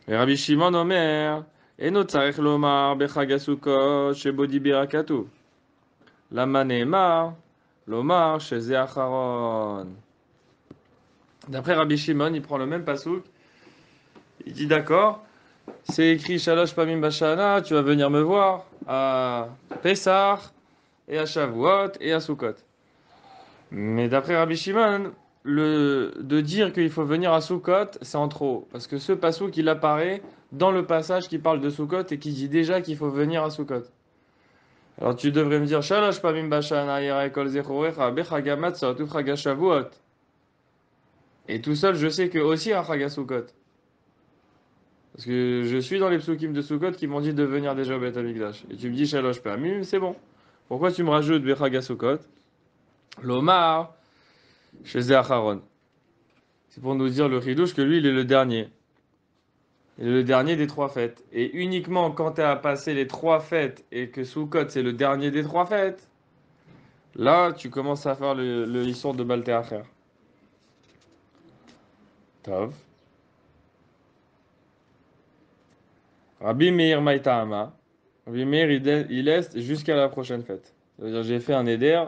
Et Rabbi Shimon Omer, Eno tzarech lomar bechag hasukot shebo diber hakatuv. Lama ne'emar lomar sheze acharon. D'après Rabbi Shimon, il prend le même pasouk. Il dit d'accord, c'est écrit Shalosh Pamim Bashana, tu vas venir me voir à Pessah et à Shavuot et à Sukkot. Mais d'après Rabbi Shimon, de dire qu'il faut venir à Sukkot, c'est en trop. Parce que ce pasouk, il apparaît dans le passage qui parle de Sukkot et qui dit déjà qu'il faut venir à Sukkot. Alors tu devrais me dire Shalosh Pamim Bashana Yera Ekol Zechurecha Bechag Matzot Uchag Shavuot. Et tout seul, je sais que aussi un Chag Sukkot. Parce que je suis dans les psukim de Sukkot qui m'ont dit de venir déjà au Beth Amikdash. Et tu me dis Shalosh Pamim, c'est bon. Pourquoi tu me rajoutes Bechag Sukkot? L'Omar, chez Acharon. C'est pour nous dire le Chidouche que lui, il est le dernier. Il est le dernier des 3 fêtes. Et uniquement quand tu as passé les 3 fêtes et que Sukkot, c'est le dernier des 3 fêtes, là, tu commences à faire le histoire de Balte Acher. Tov. Rabbi Meir Maïtahama. Rabbi Meir, il laisse jusqu'à la prochaine fête. Ça veut dire, j'ai fait un éder.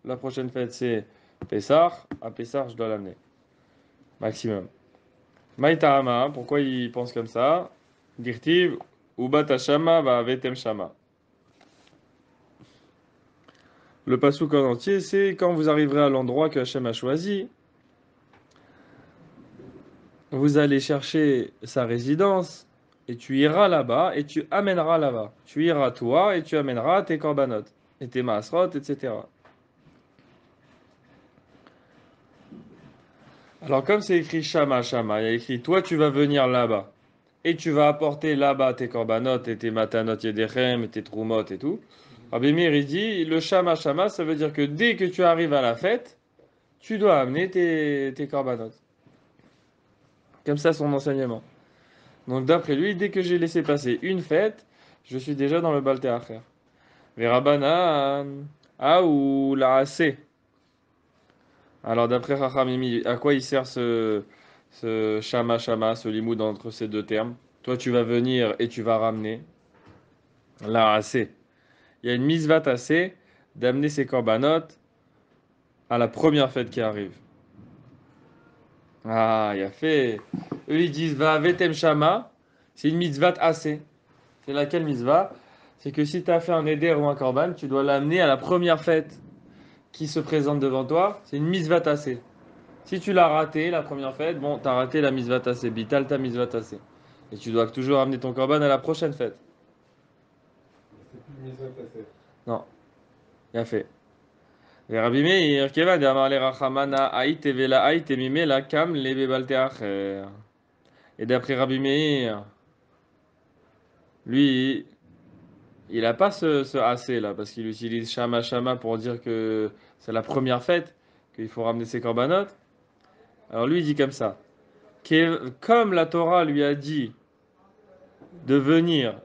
La prochaine fête, c'est Pessah. À Pessah, je dois l'amener. Maximum. Maïtahama, pourquoi il pense comme ça? Dirtiv, Ubat Shama, va Vetem Shama. Le passouk en entier, c'est quand vous arriverez à l'endroit que Hachem a choisi, vous allez chercher sa résidence, et tu iras là-bas, et tu amèneras là-bas. Tu iras toi, et tu amèneras tes korbanot, et tes masrot, etc. Alors comme c'est écrit Shama, Shama, il y a écrit toi tu vas venir là-bas, et tu vas apporter là-bas tes korbanot, et tes matanot yedechem, et tes trumot, et tout. Rabbi Meir, il dit, le Shama, Shama, ça veut dire que dès que tu arrives à la fête, tu dois amener tes korbanot. Comme ça, son enseignement. Donc d'après lui, dès que j'ai laissé passer une fête, je suis déjà dans le Balte Acher. Verabanan, ou la assez. Alors d'après Chachamimi, à quoi il sert ce Shama Shama, ce limoud entre ces deux termes? Toi, tu vas venir et tu vas ramener la assez. Il y a une misvat assez d'amener ses korbanot à la première fête qui arrive. Ah, il a fait. Eux, ils disent va vetem shama, c'est une mitzvah assez. C'est laquelle mitzvah? C'est que si tu as fait un éder ou un korban, tu dois l'amener à la première fête qui se présente devant toi. C'est une mitzvah assez. Si tu l'as raté, la première fête, bon, tu as raté la mitzvah assez. Bital ta mitzvah assez. Et tu dois toujours amener ton korban à la prochaine fête. C'est plus mise à passer. Non, il a fait. Et Rabbi Meir, Kevad, Amar le Rachamana, Aït Evela Aït Emimela Kam Lebe Balte Acher. Et d'après Rabbi Meir, lui, il n'a pas ce assez là, parce qu'il utilise Shama Shama pour dire que c'est la première fête, qu'il faut ramener ses corbanotes. Alors lui, il dit comme ça. Comme la Torah lui a dit de venir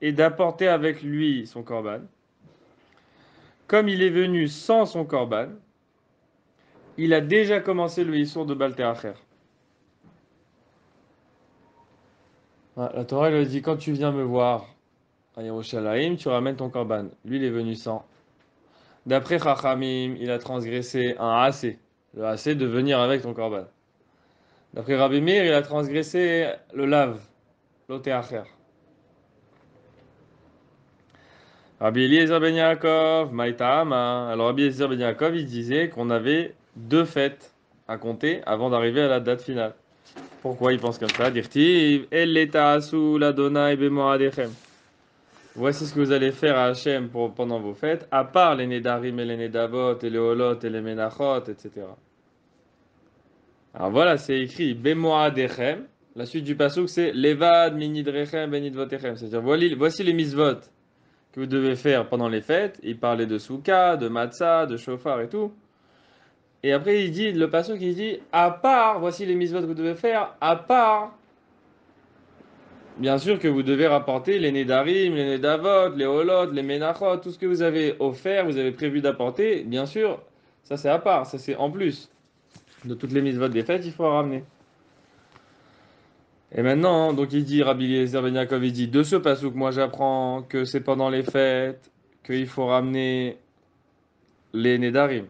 et d'apporter avec lui son korban, comme il est venu sans son korban, il a déjà commencé le Issour de Baal Te'acher. La Torah lui dit, quand tu viens me voir à Yerushalayim, tu ramènes ton korban. Lui, il est venu sans. D'après Chachamim, il a transgressé un assez. Le assez de venir avec ton korban. D'après Rabbi Meir, il a transgressé le lave, l'otéacher. Rabbi Eliezer ben Yaakov, Maïtama. Alors Rabbi Eliezer ben Yaakov, il disait qu'on avait 2 fêtes à compter avant d'arriver à la date finale. Pourquoi il pense comme ça? Dirtiv, El leta'asu l'Adonai bemoadechem. Voici ce que vous allez faire à Hachem pendant vos fêtes, à part les Nedarim et les Nedavot et les Holot et les Menachot, etc. Alors voilà, c'est écrit bemoadechem. La suite du pasuk c'est Levad minidrechem benidvotechem. C'est-à-dire voici les misvot que vous devez faire pendant les fêtes. Il parlait de souka, de matzah, de shofar et tout. Et après, il dit, le pasuk, il dit, à part, voici les misvot que vous devez faire, à part, bien sûr que vous devez rapporter les nedarim, les nedavot, les holot, les menachot, tout ce que vous avez offert, vous avez prévu d'apporter, bien sûr, ça c'est à part, ça c'est en plus. De toutes les misvot des fêtes, il faut ramener. Et maintenant, donc il dit, Rabbi Eliezer ben Yaakov, il dit, de ce pasuk, moi j'apprends que c'est pendant les fêtes, qu'il faut ramener les nedarim.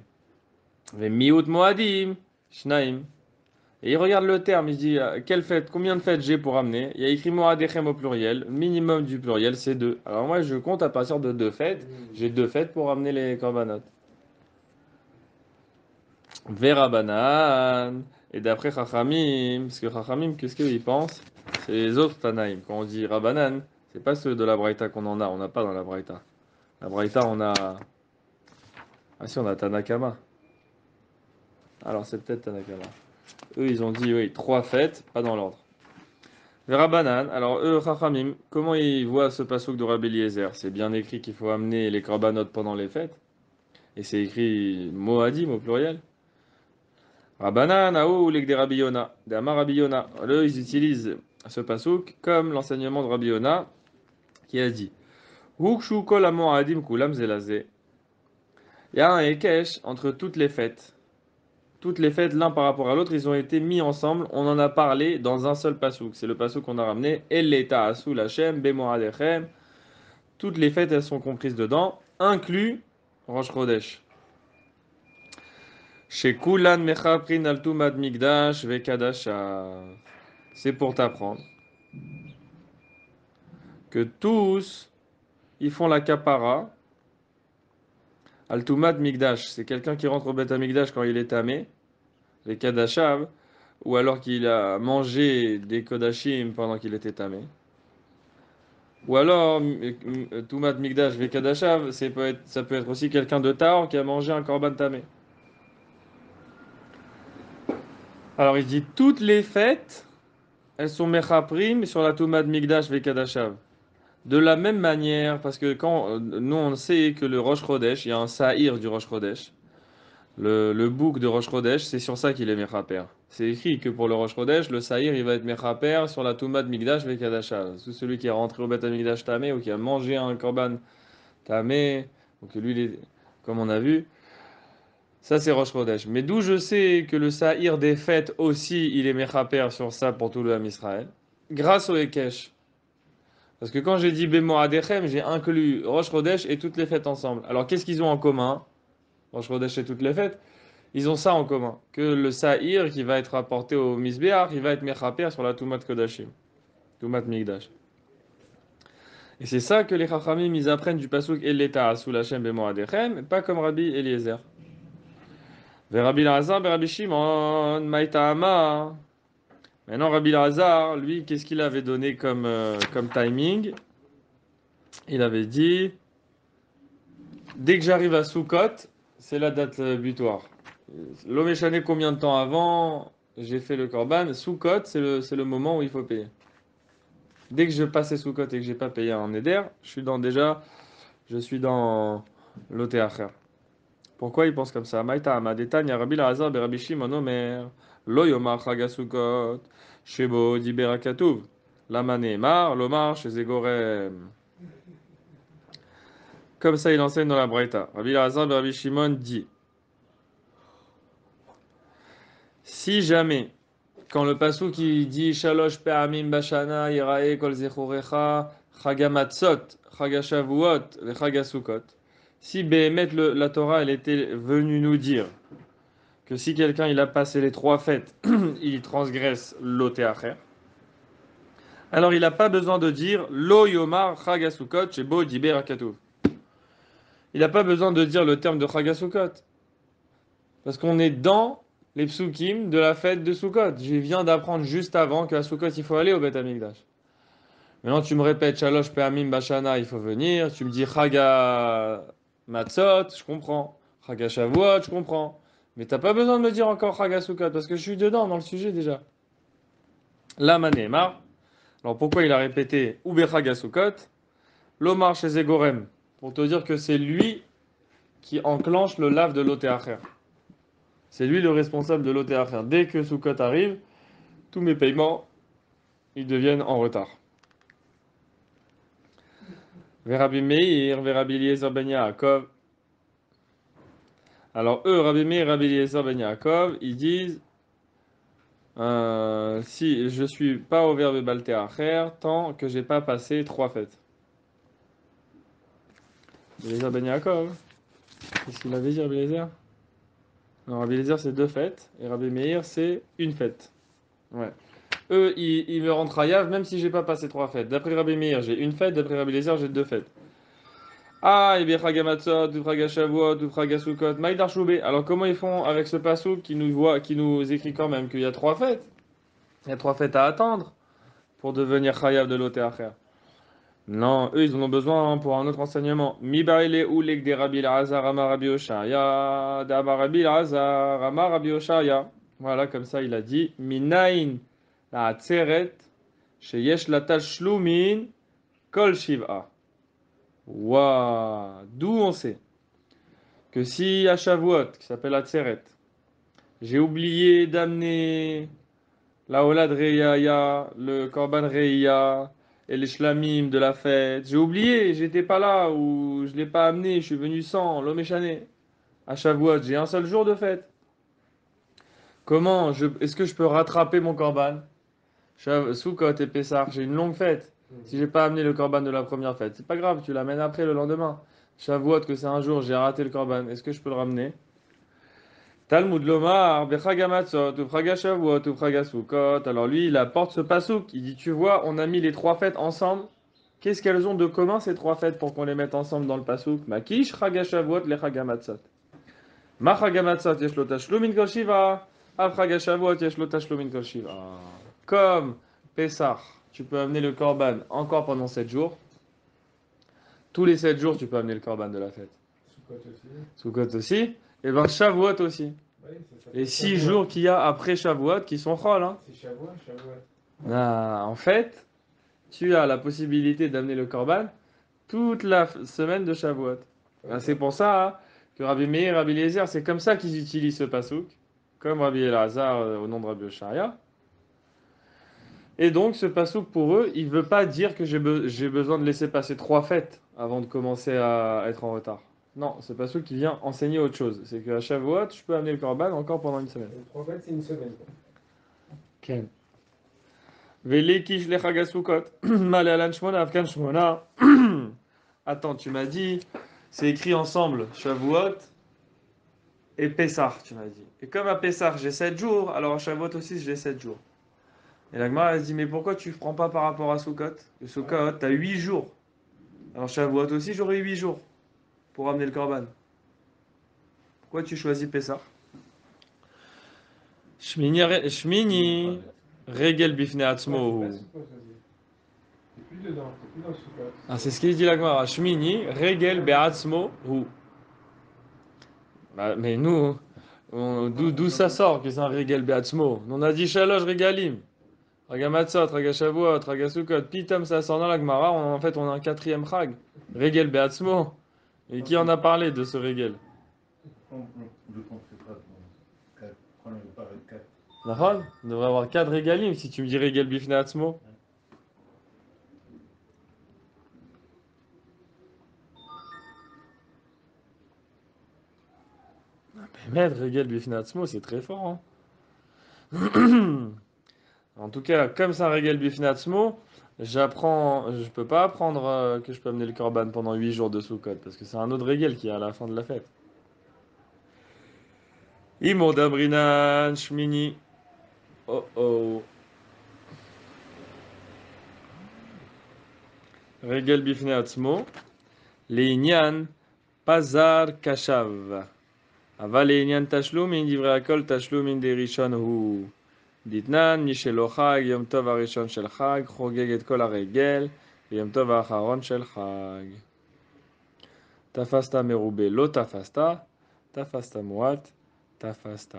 Mais miut moadim, shnaim. Et il regarde le terme, il dit quelle fête, combien de fêtes j'ai pour amener. Il y a écrit moadechem au pluriel, minimum du pluriel c'est 2. Alors moi je compte à partir de 2 fêtes, j'ai 2 fêtes pour amener les korbanot. Vera banan. Et d'après Chachamim, parce que Chachamim, qu'est-ce qu'ils pensent? C'est les autres Tanaïm. Quand on dit Rabanan, c'est pas ceux de la Braïta qu'on en a, on n'a pas dans la Braïta. La Braïta on a. Ah si, on a Tanakama. Alors c'est peut-être Tanakama. Eux, ils ont dit, oui, 3 fêtes, pas dans l'ordre. Verabanan, alors eux, Chachamim, comment ils voient ce passouk de Rabbi Eliezer? C'est bien écrit qu'il faut amener les korbanot pendant les fêtes. Et c'est écrit Moadim au pluriel. Rabanan, Aou, ou de Rabbi Yona, de Amar Rabbi Yona. Eux, ils utilisent ce passouk comme l'enseignement de Rabbi Yona qui a dit Hukshu kol Moadim kulam zelazé. Il y a un Ekesh entre toutes les fêtes. Toutes les fêtes l'un par rapport à l'autre, ils ont été mis ensemble. On en a parlé dans un seul pasouk. C'est le pasouk qu'on a ramené. El ta'asu lachem bemoadechem. Toutes les fêtes, elles sont comprises dedans, inclus Rosh Chodesh. Chez Kulan mechaprin altumad migdash vekadasha. C'est pour t'apprendre que tous, ils font la kapara. Altumad migdash, c'est quelqu'un qui rentre au Beth Amikdash quand il est tamé. Les kadashav, ou alors qu'il a mangé des kodashim pendant qu'il était tamé. Ou alors, Tumat Migdash Vekadashav, ça peut être aussi quelqu'un de Taor qui a mangé un korban tamé. Alors il dit toutes les fêtes, elles sont mechaprim sur la Tumat Migdash Vekadashav. De la même manière, parce que quand nous on sait que le Rosh Chodesh, il y a un Sa'ir du Rosh Chodesh. Le bouc de Rosh Chodesh, c'est sur ça qu'il est mechaper. C'est écrit que pour le Rosh Chodesh, le Sa'ir, il va être mechaper sur la Tumat Migdash Vekadashav. Celui qui est rentré au Beth Amikdash tamé ou qui a mangé un korban tamé, donc lui, comme on a vu, ça c'est Rosh Chodesh. Mais d'où je sais que le Sa'ir des fêtes aussi, il est mechaper sur ça pour tout le Ham Israël, grâce au Ekesh. Parce que quand j'ai dit Bemo Adechem, j'ai inclus Rosh Chodesh et toutes les fêtes ensemble. Alors qu'est-ce qu'ils ont en commun, Rosh Chodesh et toutes les fêtes? Ils ont ça en commun, que le Sa'ir qui va être apporté au Misbéach, il va être mechaper sur la Tumat Kodashim, Tumat Migdash. Et c'est ça que les Chachamim, ils apprennent du pasuk Eleta sous la Shem Bemo Adechem, pas comme Rabbi Eliezer. Vers Rabbi Lazar, Rabbi Shimon, Maïtama. Maintenant, Rabbi Lazar, lui, qu'est-ce qu'il avait donné comme timing? Il avait dit dès que j'arrive à Soukot, c'est la date butoir. L'Omeshane, combien de temps avant j'ai fait le Korban? Soukot, c'est le moment où il faut payer. Dès que je passe Soukot et que j'ai pas payé un Neder, je suis dans l'Oteacher. Pourquoi il pense comme ça? Maïta Amadetanya Rabbi Lazar Rabbi Shimon Omer Lo Yomar Chagasukot Shebo Dibera Katuv Lama Neemar Lomar Shezegorem. Comme ça il enseigne dans la Braïta. Rabbi Lazar Rabbi Shimon dit Si jamais, quand le pasuk qui dit Shalosh pe'amim bashana yirae kol zechorecha chagamatzot chagashavuot vechagasukot, si Béhémet la Torah elle était venue nous dire que si quelqu'un il a passé les 3 fêtes, il transgresse l'otéacher, alors il n'a pas besoin de dire Lo yomar chagasukot shebo diber hakatuv. Il n'a pas besoin de dire le terme de chagasukot. Parce qu'on est dans les psukim de la fête de Sukkot. Je viens d'apprendre juste avant qu'à Sukkot, il faut aller au Beth Amikdash. Maintenant, tu me répètes, Shalosh Pe'amim Bashana, il faut venir. Tu me dis Chaga Matzot, je comprends. Chaga Shavuot, je comprends. Mais t'as pas besoin de me dire encore Chaga Sukkot, parce que je suis dedans, dans le sujet déjà. La Manémar. Alors pourquoi il a répété Ube Chaga Sukkot? L'Omar chez Zegorem. Pour te dire que c'est lui qui enclenche le lave de l'Otéacher. C'est lui le responsable de l'OTAR. Dès que Sukkot arrive, tous mes paiements, ils deviennent en retard. Rabbi Meir, Rabbi Eliezer ben Yaakov. Alors eux, Rabbi Meir, Rabbi Eliezer ben Yaakov, ils disent si je suis pas au verbe baltéacher tant que j'ai pas passé 3 fêtes. Eliezer ben Yaakov, qu'est-ce qu'il avait dit Rabbi Eliezer? Non, Rabbi Eliezer c'est 2 fêtes et Rabbi Meir c'est une fête. Ouais. Eux, ils me rendent chayav même si j'ai pas passé 3 fêtes. D'après Rabbi Meir, j'ai une fête. D'après Rabbi Eliezer, j'ai 2 fêtes. Ah, et bien Chagamatzot, ou Chagashavuot, ou Chagasukot, Maïdar Shloubé. Alors comment ils font avec ce passouk qui nous écrit quand même qu'il y a 3 fêtes? Il y a 3 fêtes à attendre pour devenir chayav de l'Otéacher. Non, eux, ils en ont besoin pour un autre enseignement. Mi baile ou lek de Rabbi Elazar, Amar Rabbi Oshaya, d'Amar Rabbi Elazar, Amar Rabbi Oshaya. Voilà, comme ça, il a dit Minaïn la Tzeret, sheyesh la tashlumin, kol shiv'a. Waouh! D'où on sait que si à Shavuot, qui s'appelle la Tzeret, j'ai oublié d'amener la Olad Reya, le Korban Reya et les Shlamim de la fête, j'ai oublié, j'étais pas là ou je l'ai pas amené, je suis venu sans, l'homme échané. À Shavuot, j'ai un seul jour de fête. Est-ce que je peux rattraper mon Korban? Sukkot et Pessah, j'ai une longue fête. Si j'ai pas amené le Korban de la première fête, c'est pas grave, tu l'amènes après le lendemain. Shavuot, que c'est un jour, j'ai raté le Korban, est-ce que je peux le ramener? Talmud Lomar, Bechaga Matzot, ou Chaga Shavuot, ou Chaga Sukkot. Alors lui, il apporte ce pasouk. Il dit, tu vois, on a mis les 3 fêtes ensemble. Qu'est-ce qu'elles ont de commun ces 3 fêtes pour qu'on les mette ensemble dans le pasouk? Makish, Chaga Shavuot, le Chaga Matzot. Ma Chaga Matzot, yesh lo tashlumin kol shiva. Av Chaga Shavuot, yesh lo tashlumin kol shiva. Comme Pessah, tu peux amener le Korban encore pendant 7 jours. Tous les 7 jours, tu peux amener le Korban de la fête. Sukkot aussi. Sukkot aussi. Et ben Shavuot aussi. Oui, ça Les s'appelle 6 Shavuot. jours qu'il y a après Shavuot qui sont chol. Hein. C'est Shavuot, Shavuot. Ah, en fait, tu as la possibilité d'amener le Korban toute la semaine de Shavuot. Ah, c'est pour ça hein, que Rabbi Meir et Rabbi Eliezer, c'est comme ça qu'ils utilisent ce pasouk, comme Rabbi Elazar au nom de Rabbi Oshaya. Et donc, ce pasouk pour eux, il ne veut pas dire que j'ai besoin de laisser passer 3 fêtes avant de commencer à être en retard. Non, ce pasouk qui vient enseigner autre chose. C'est qu'à Shavuot, je peux amener le Korban encore pendant une semaine. Les 3 fêtes, c'est une semaine. Quoi. Ken. Velekish le Chagasukot. Malalan Shmona, Afkan Shmona. Attends, tu m'as dit, c'est écrit ensemble, Shavuot et Pessah, tu m'as dit. Et comme à Pessah, j'ai 7 jours, alors à Shavuot aussi, j'ai 7 jours. Et la Gemara, elle se dit, mais pourquoi tu ne prends pas par rapport à Sukkot? Le Sukkot, tu as 8 jours. Alors Shavuot aussi, j'aurai 8 jours pour amener le Korban. Pourquoi tu choisis Pessah? Shmini, Regel Bifne Atzmo. C'est pas Sukkot aussi. T'es plus dedans, t'es plus dans le Sukkot. Ah, c'est ce qu'il dit la Gemara. Shmini, Regel Be'atzmo Hu. Bah, mais nous, d'où ça sort que c'est un Regel Be'atzmo? On a dit Shalosh Regalim. Raga Matzot, Raga Shavuot, Raga Sukkot. Pitam, ça sort dans la Gemara. En fait, on a un 4e Chag. Regel Be'atzmo. Et qui en a parlé de ce Regel? Je ne pensais pas qu'on avait parlé de 4. Nahon? On devrait avoir 4 Regalim si tu me dis Regel Bifne Atzmo. Mais Regel Bifne Atzmo, c'est très fort. Hein. En tout cas, comme c'est un régel bifnatzmo, je peux pas apprendre que je peux amener le korban pendant 8 jours de Sukkot, parce que c'est un autre régel qui est à la fin de la fête. Imo dabrinan shmini. Oh oh. Régel bifnatzmo. Leïnyan pazar kashav. אבל לעניין תשלומין, דברי הכל תשלומין דראשון הוא. דתנן, מי שלא חג, יום טוב הראשון של חג, חוגג את כל הרגל, ויום טוב האחרון של חג. תפסת מרובה, לא תפסת, תפסת מועט, תפסת.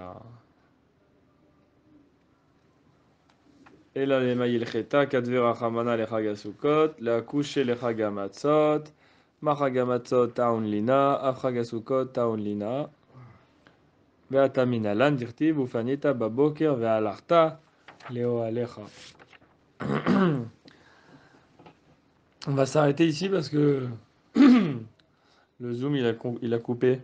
אלא למה הלכתה, כדבר רחמנה לחג הסוכות, להכושה לחג המצות, מה חג המצות טעון לינה, אף חג הסוכות טעון לינה. ואתה מן הלן דכתיב ופנית בבוקר והלכת לאוהליך. On va s'arrêter ici parce que le zoom il a coupé.